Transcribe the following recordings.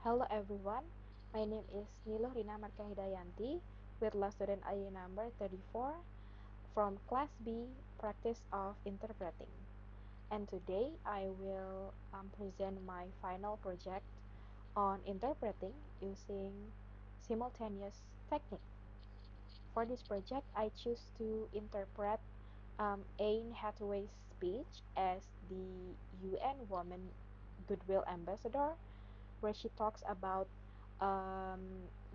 Hello everyone, my name is Niluh Rina Marka Hidayanti with law student ID number 34 from Class B, Practice of Interpreting. And today I will present my final project on interpreting using simultaneous technique. For this project, I choose to interpret Anne Hathaway's speech as the UN Women Goodwill Ambassador, where she talks about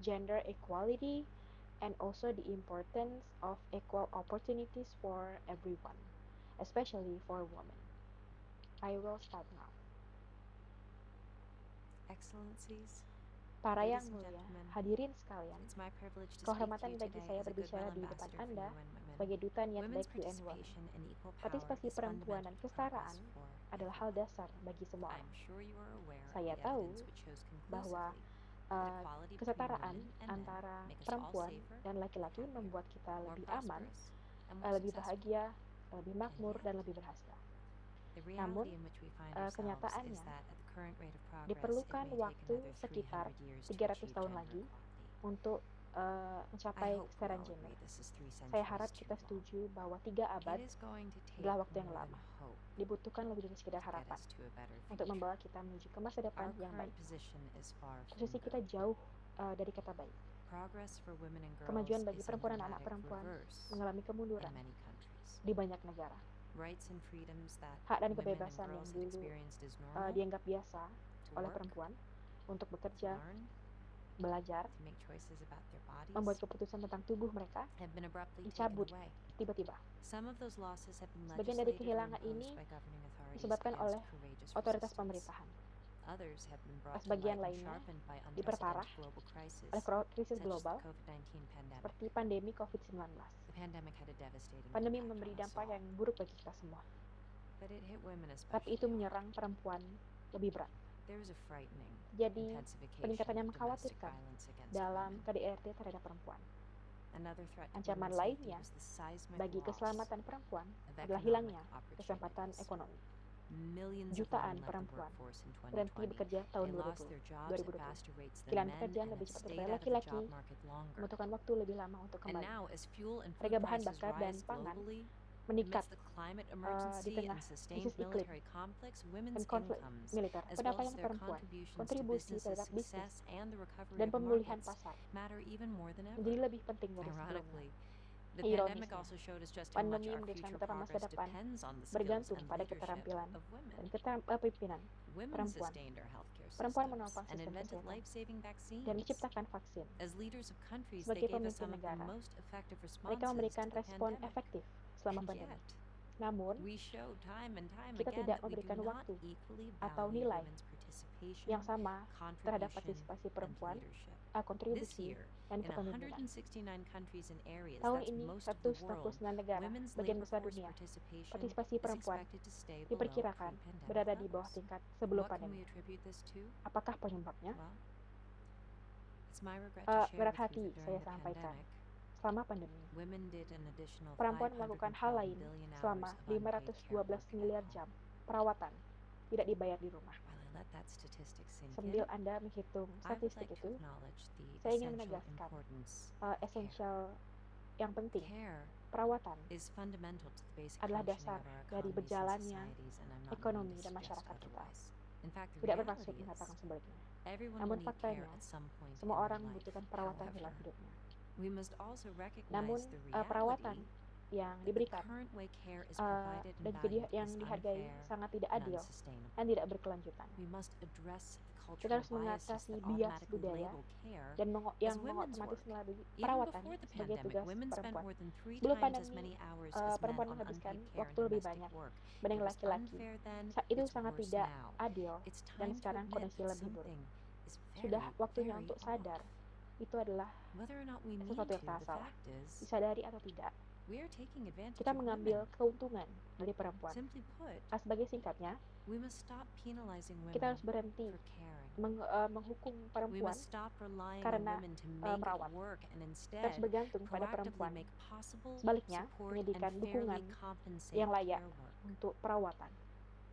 gender equality and also the importance of equal opportunities for everyone, especially for women. I will start now. Excellencies, Para ladies yang and mulia, gentlemen, hadirin sekalian, it's my privilege to speak to kehormatan you bagi today saya as a berbicara goodwill di depan ambassador for Anda UN Women. sebagai duta niat Women's baik UN Women. participation and equal power Partisipasi is perempuan dan fundamental to kesetaraan progress for adalah hal everyone. dasar bagi semua I'm orang. sure you are aware of Saya the tahu evidence which shows bahwa conclusively that equality between kesetaraan women and men antara make us all perempuan safer, dan laki-laki happier, membuat kita more lebih aman, prosperous, and more lebih successful. bahagia, lebih makmur, And dan yet, lebih berhasil. the Namun, reality in which we find ourselves is kenyataannya that at the current rate of progress, it diperlukan may take waktu another sekitar 300 years to 300 achieve tahun gender lagi equality. untuk I mencapai hope we kesetaraan all gender. agree this is 3 Saya centuries harap too kita long. setuju bahwa 3 abad It is going to take adalah waktu yang more lama. than hope Dibutuhkan lebih dari sekedar to get harapan us to a better untuk future. membawa kita menuju ke masa depan Our yang current baik. position is far from Posisi kita good. jauh dari kata baik. Progress for women and girls Kemajuan bagi is in perempuan dan anak dramatic perempuan reverse mengalami in kemunduran many countries. di banyak negara. Rights and freedoms that Hak dan women and kebebasan yang girls had dulu experienced as normal dianggap biasa to oleh work, perempuan untuk to bekerja, learn, belajar, to make choices about their bodies membuat keputusan tentang tubuh mereka have been abruptly taken dicabut away. tiba-tiba. Some of those losses have been Sebagian dari legislated or kehilangan imposed ini by governing authorities disebabkan oleh against courageous otoritas resistance. pemerintahan. Others have been brought to Sebagian light and lainnya sharpened by diperparah unprecedented global crisis, oleh krisis such as the global COVID-19 pandemic. seperti pandemi COVID-19. The pandemic had a devastating Pandemi impact memberi on us dampak all, yang buruk bagi kita semua, but it hit women tapi especially itu hard. menyerang perempuan lebih berat. There was a frightening Jadi, intensification peningkatan yang of domestic mengkhawatirkan violence against dalam women. KDRT terhadap perempuan. Another threat to Ancaman women's safety lainnya was the seismic bagi loss keselamatan perempuan of adalah economic hilangnya kesempatan opportunities. ekonomi. Millions of Jutaan women left the perempuan workforce in berhenti 2020. bekerja tahun They lost 2020. their jobs at faster rates than Kehilangan men pekerjaan and lebih have cepat stayed daripada out of the laki-laki, job market longer. membutuhkan waktu lebih lama untuk And kembali. now, as fuel and food Harga bahan prices bakar dan rise pangan globally, meningkat amidst the climate di emergency tengah and sustained krisis iklim military conflicts, dan women's konflik incomes, militer. as well as Pendapatan their perempuan, contributions to kontribusi business's terhadap bisnis success and the recovery dan of pemulihan markets, pasar matter even more than ever. menjadi lebih penting dari sebelumnya. Ironically, the pandemic Ironisnya, also showed us just how much pandemi our menunjukkan future betapa masa progress depan depends on the skills bergantung and pada leadership keterampilan of women. dan kepemimpinan Women perempuan. sustained our healthcare Perempuan systems menopang and sistem invented kesehatan life-saving dan vaccines. menciptakan vaksin. As leaders of countries, they Sebagai gave us pemimpin some of the negara, most effective mereka responses to memberikan the respon pandemic. efektif selama And pandemi. yet, Namun, we showed time and time kita again tidak that we do memberikan not waktu equally atau value nilai women's participation, yang sama terhadap contribution, partisipasi and perempuan, leadership. This kontribusi, year, dan in kepemimpinan. 169 countries and areas, Tahun that's ini, most of the world, 169 negara, women's bagian labor besar force dunia, participation partisipasi is perempuan expected to stay below diperkirakan pre-pandemic berada di bawah levels. tingkat sebelum What can pandemi. we attribute this to? Apakah penyebabnya? Well, it's my regret to share Berat with you hati that saya during the sampaikan, pandemic, selama pandemi, women did an additional perempuan 512 melakukan hal lain billion hours selama of unpaid care 512 work at miliar home. jam perawatan tidak dibayar di rumah. While I let that statistic sink Sambil in, Anda menghitung I would statistik like itu, to acknowledge the saya ingin essential menegaskan importance of care. esensial yang penting, Care perawatan is fundamental to the basic adalah functioning dasar of our dari economies and berjalannya societies, and I'm not ekonomi meaning to dan suggest masyarakat kita. otherwise. In fact, the Tidak reality bermaksud is mengatakan sebaliknya. everyone Namun will need care faktanya, at some point in semua their orang life. membutuhkan perawatan However, dalam hidupnya. we must also Namun, recognize the perawatan reality yang that the diberikan current way care is provided dan and juga valued yang is dihargai unfair sangat tidak and adil unsustainable. dan tidak berkelanjutan. We must address the Kita cultural harus biases mengatasi that bias automatically budaya label care dan as yang women's mengotomatis work. melalui Even perawatan before the sebagai pandemic, tugas women spent perempuan. more than 3 Sebelum times as pandemi, many hours as men perempuan on menghabiskan unpaid care and waktu lebih domestic banyak work. It dibanding was laki-laki. unfair then, Itu it's sangat worse tidak now. adil It's dan time to sekarang admit kondisi that lebih buruk. something is Sudah very, waktunya very untuk off. sadar. Itu adalah Whether or not we mean sesuatu to, yang sangat the salah. fact is, Disadari atau tidak, we are taking advantage kita of mengambil women. keuntungan dari perempuan. Simply put, Sebagai singkatnya, we must stop penalizing kita women harus berhenti for caring. menghukum We perempuan must stop relying on karena women to make merawat. it work and Kita harus instead bergantung pada proactively perempuan. make possible, Sebaliknya, support, and menyediakan dukungan fairly compensate yang layak care work. untuk perawatan.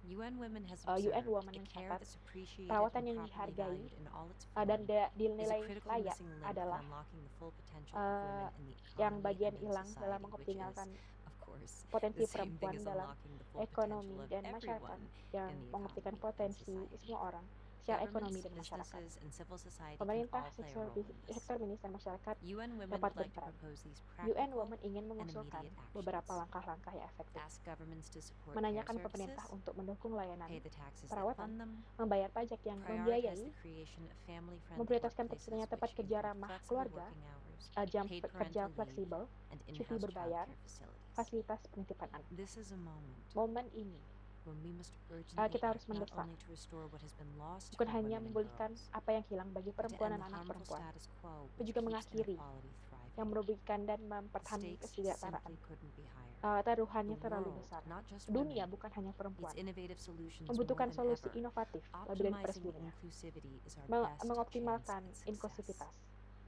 UN Women has UN observed Women the care mencatat that's appreciated perawatan and yang properly dihargai valued in all its dan form is a dinilai critically layak missing link in adalah unlocking the full potential of women in the yang economy bagian and in hilang dalam society, which is, mengoptimalkan of course, potensi the same thing perempuan as dalam unlocking the full potential ekonomi of dan masyarakat, everyone yang in the mengoptimalkan economy and potensi society. semua orang secara ekonomi Governments, dan masyarakat. businesses, and civil society can Pemerintah, all play a role in this. sektor bisnis dan masyarakat UN Women dapat would like to berperan. propose these UN practical Women ingin and mengusulkan immediate beberapa actions. langkah-langkah yang efektif. Ask governments to support care Menanyakan services, pemerintah untuk mendukung layanan pay the taxes that perawatan, fund them, membayar pajak yang prioritize membiayai, the creation of family-friendly memprioritaskan workplaces terciptanya tempat which kerja include ramah flexible keluarga, working hours, jam paid kerja parental leave, fleksibel, and cuti in-house berbayar, childcare facilities. fasilitas penitipan anak. This is a moment Momen ini when we must urgently kita harus act not mendesak, only to restore what has been lost bukan for hanya women and memulihkan girls, apa yang hilang bagi but to perempuan end dan the anak harmful perempuan, status quo tapi which juga keeps mengakhiri inequality thriving. yang merugikan dan The mempertahankan stakes kesejahteraan. simply couldn't be higher. Taruhannya The terlalu world, besar. not just Dunia women, bukan hanya needs perempuan, innovative solutions more membutuhkan than solusi ever. inovatif lebih dari Optimizing sebelumnya. inclusivity is our best chance Mengoptimalkan at success. inklusivitas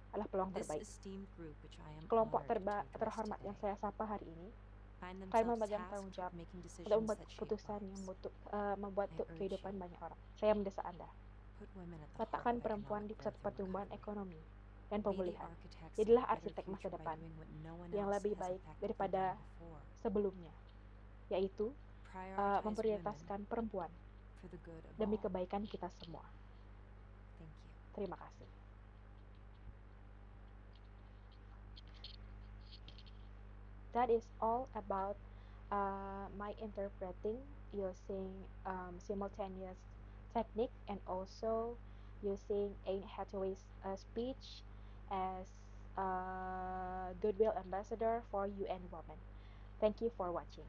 adalah peluang This terbaik. esteemed group, which I am Kelompok honored to address terhormat yang today, saya sapa hari ini, find kalian themselves memegang tasked tanggung jawab with making untuk decisions membuat that shape keputusan yang lives. membuat I urge kehidupan you, banyak orang. Saya mendesak Anda, put women at the heart letakkan of perempuan economic di pusat growth and pertumbuhan recovery. ekonomi dan Be the pemulihan. architects of Jadilah a better arsitek masa future by depan doing what no one yang else lebih has baik effectively daripada done before. sebelumnya, yaitu Prioritize women memprioritaskan perempuan for the good of demi all. kebaikan kita semua. Thank you. Terima kasih. That is all about my interpreting using simultaneous technique and also using Anne Hathaway's speech as goodwill ambassador for UN Women. Thank you for watching.